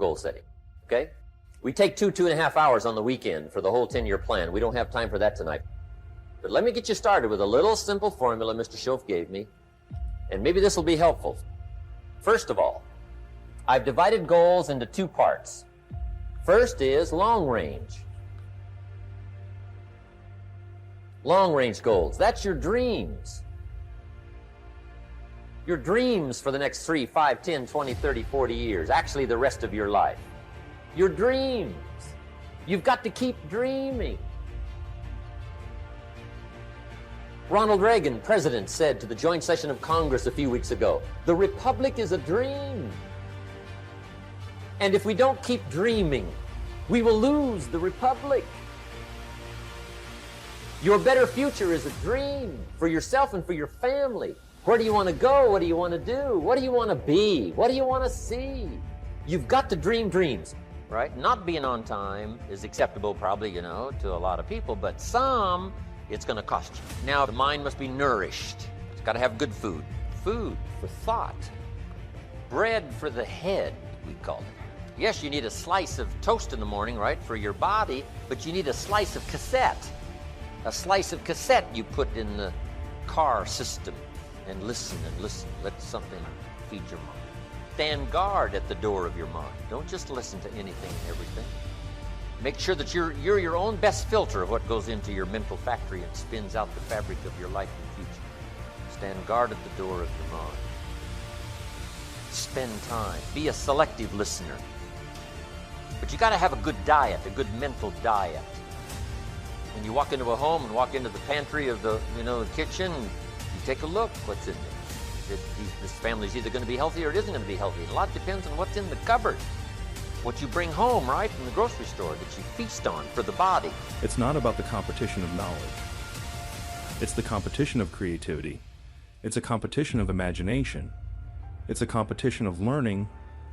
goal setting, okay? We take 2.5 hours on the weekend for the whole 10-year plan. We don't have time for that tonight. But let me get you started with a little simple formula Mr. Schoaf gave me, and maybe this will be helpful. First of all, I've divided goals into 2 parts. First is long range. Long range goals, that's your dreams. Your dreams for the next 3, 5, 10, 20, 30, 40 years, actually the rest of your life. Your dreams. You've got to keep dreaming. Ronald Reagan, president, said to the joint session of Congress a few weeks ago, "The Republic is a dream." And if we don't keep dreaming, we will lose the Republic. Your better future is a dream for yourself and for your family. Where do you want to go? What do you want to do? What do you want to be? What do you want to see? You've got to dream dreams, right? Not being on time is acceptable probably, to a lot of people, but some, it's going to cost you. Now, the mind must be nourished. It's got to have good food. Food for thought. Bread for the head, we call it. Yes, you need a slice of toast in the morning, right, for your body, but you need a slice of cassette. A slice of cassette you put in the car system. And listen and listen. Let something feed your mind. Stand guard at the door of your mind. Don't just listen to anything and everything. Make sure that you're your own best filter of what goes into your mental factory and spins out the fabric of your life and future. Stand guard at the door of your mind. Spend time. Be a selective listener. But you got to have a good diet, a good mental diet. When you walk into a home and walk into the pantry of the kitchen, you take a look, what's in there. This family's either going to be healthy or it isn't going to be healthy. A lot depends on what's in the cupboard. What you bring home, right, from the grocery store that you feast on for the body. It's not about the competition of knowledge. It's the competition of creativity. It's a competition of imagination. It's a competition of learning.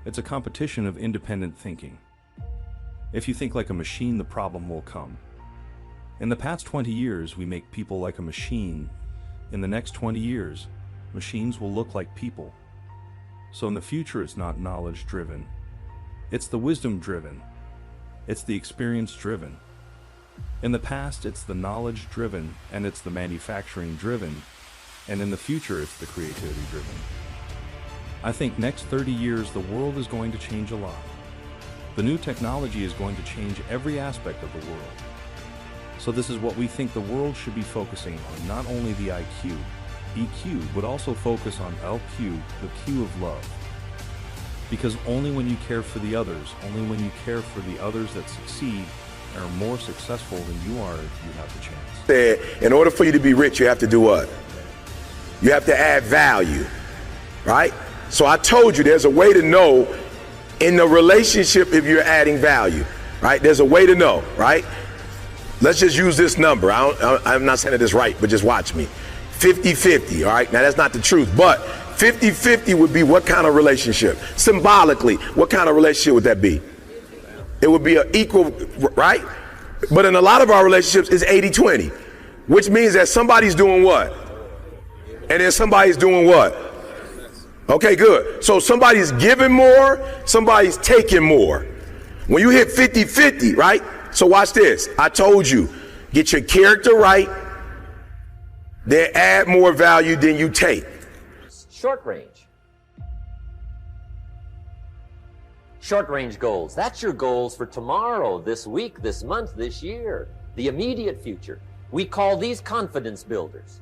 It's a competition of independent thinking. If you think like a machine, the problem will come. In the past 20 years, we make people like a machine. In the next 20 years, machines will look like people. So in the future, it's not knowledge-driven. It's the wisdom-driven. It's the experience-driven. In the past, it's the knowledge-driven, and it's the manufacturing-driven. And in the future, it's the creativity-driven. I think next 30 years, the world is going to change a lot. The new technology is going to change every aspect of the world. So this is what we think the world should be focusing on, not only the IQ, EQ, but also focus on LQ, the Q of love. Because only when you care for the others, only when you care for the others that succeed and are more successful than you are, you have the chance. In order for you to be rich, you have to do what? You have to add value, right? So I told you there's a way to know in the relationship if you're adding value, right? There's a way to know, right? Let's just use this number. I'm not saying it is right, but just watch me. 50-50, all right? Now, that's not the truth, but 50-50 would be what kind of relationship? Symbolically, what kind of relationship would that be? It would be an equal, right? But in a lot of our relationships, it's 80-20, which means that somebody's doing what? And then somebody's doing what? Okay, good. So somebody's giving more, somebody's taking more. When you hit 50-50, right? So watch this. I told you, get your character right, then add more value than you take. Short range. Short range goals. That's your goals for tomorrow, this week, this month, this year, the immediate future. We call these confidence builders.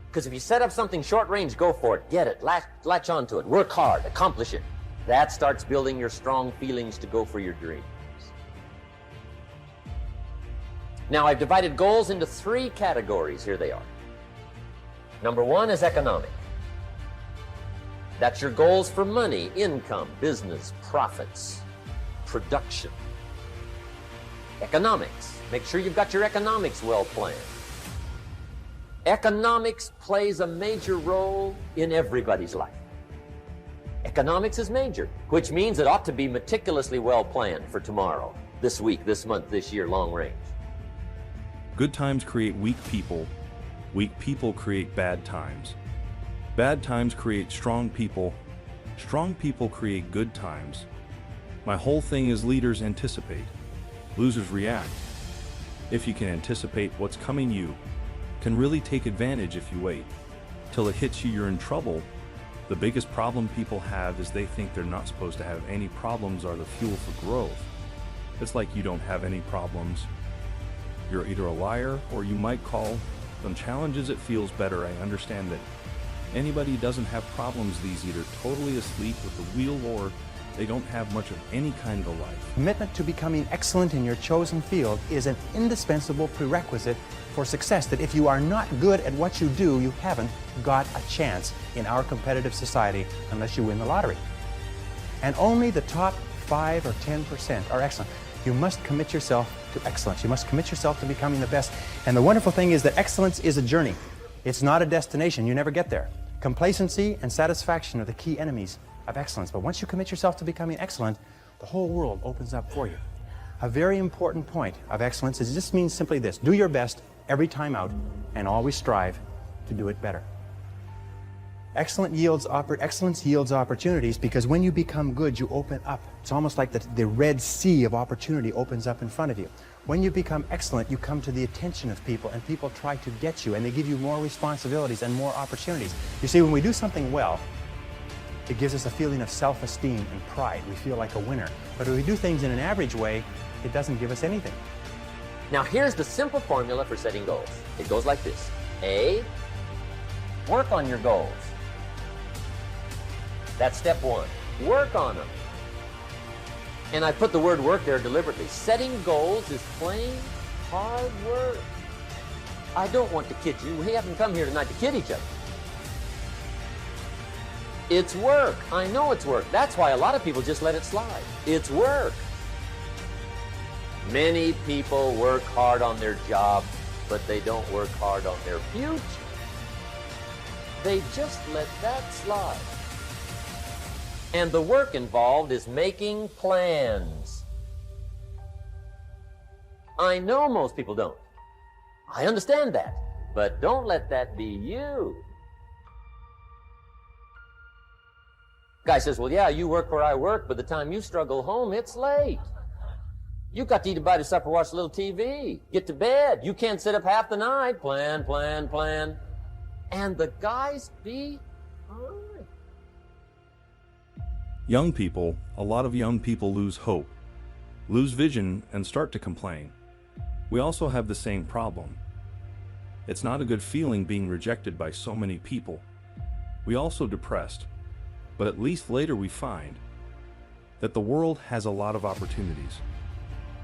Because if you set up something short range, go for it, get it, latch onto it, work hard, accomplish it. That starts building your strong feelings to go for your dreams. Now, I've divided goals into 3 categories. Here they are. Number 1 is economic. That's your goals for money, income, business, profits, production. Economics. Make sure you've got your economics well planned. Economics plays a major role in everybody's life. Economics is major, which means it ought to be meticulously well planned for tomorrow, this week, this month, this year, long range. Good times create weak people. Weak people create bad times. Bad times create strong people. Strong people create good times. My whole thing is leaders anticipate, losers react. If you can anticipate what's coming, you can really take advantage. If you wait till it hits you, you're in trouble. The biggest problem people have is they think they're not supposed to have any problems are the fuel for growth. It's like you don't have any problems. You're either a liar or you might call them challenges. It feels better. I understand that anybody doesn't have problems. These either totally asleep with the wheel or they don't have much of any kind of a life. Commitment to becoming excellent in your chosen field is an indispensable prerequisite for success, that if you are not good at what you do, you haven't got a chance in our competitive society unless you win the lottery. And only the top 5 or 10% are excellent. You must commit yourself to excellence. You must commit yourself to becoming the best. And the wonderful thing is that excellence is a journey. It's not a destination. You never get there. Complacency and satisfaction are the key enemies of excellence. But once you commit yourself to becoming excellent, the whole world opens up for you. A very important point of excellence is this means simply this: do your best every time out and always strive to do it better. Excellence yields opportunities, because when you become good, you open up. It's almost like the Red Sea of opportunity opens up in front of you. When you become excellent, you come to the attention of people, and people try to get you, and they give you more responsibilities and more opportunities. You see, when we do something well, it gives us a feeling of self-esteem and pride. We feel like a winner. But if we do things in an average way, it doesn't give us anything. Now here's the simple formula for setting goals. It goes like this. A, work on your goals. That's step 1. Work on them. And I put the word work there deliberately. Setting goals is plain hard work. I don't want to kid you. We haven't come here tonight to kid each other. It's work. I know it's work. That's why a lot of people just let it slide. It's work. Many people work hard on their job, but they don't work hard on their future. They just let that slide. And the work involved is making plans. I know most people don't. I understand that. But don't let that be you. Guy says, well, yeah, you work where I work. By the time you struggle home, it's late. You got to eat a bite of supper, watch a little TV, get to bed. You can't sit up half the night. Plan, plan, plan. And the guys behind. Young people, a lot of young people lose hope, lose vision, and start to complain. We also have the same problem. It's not a good feeling being rejected by so many people. We also depressed, but at least later we find that the world has a lot of opportunities.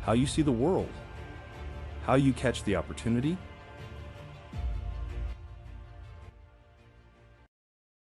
How you see the world, how you catch the opportunity,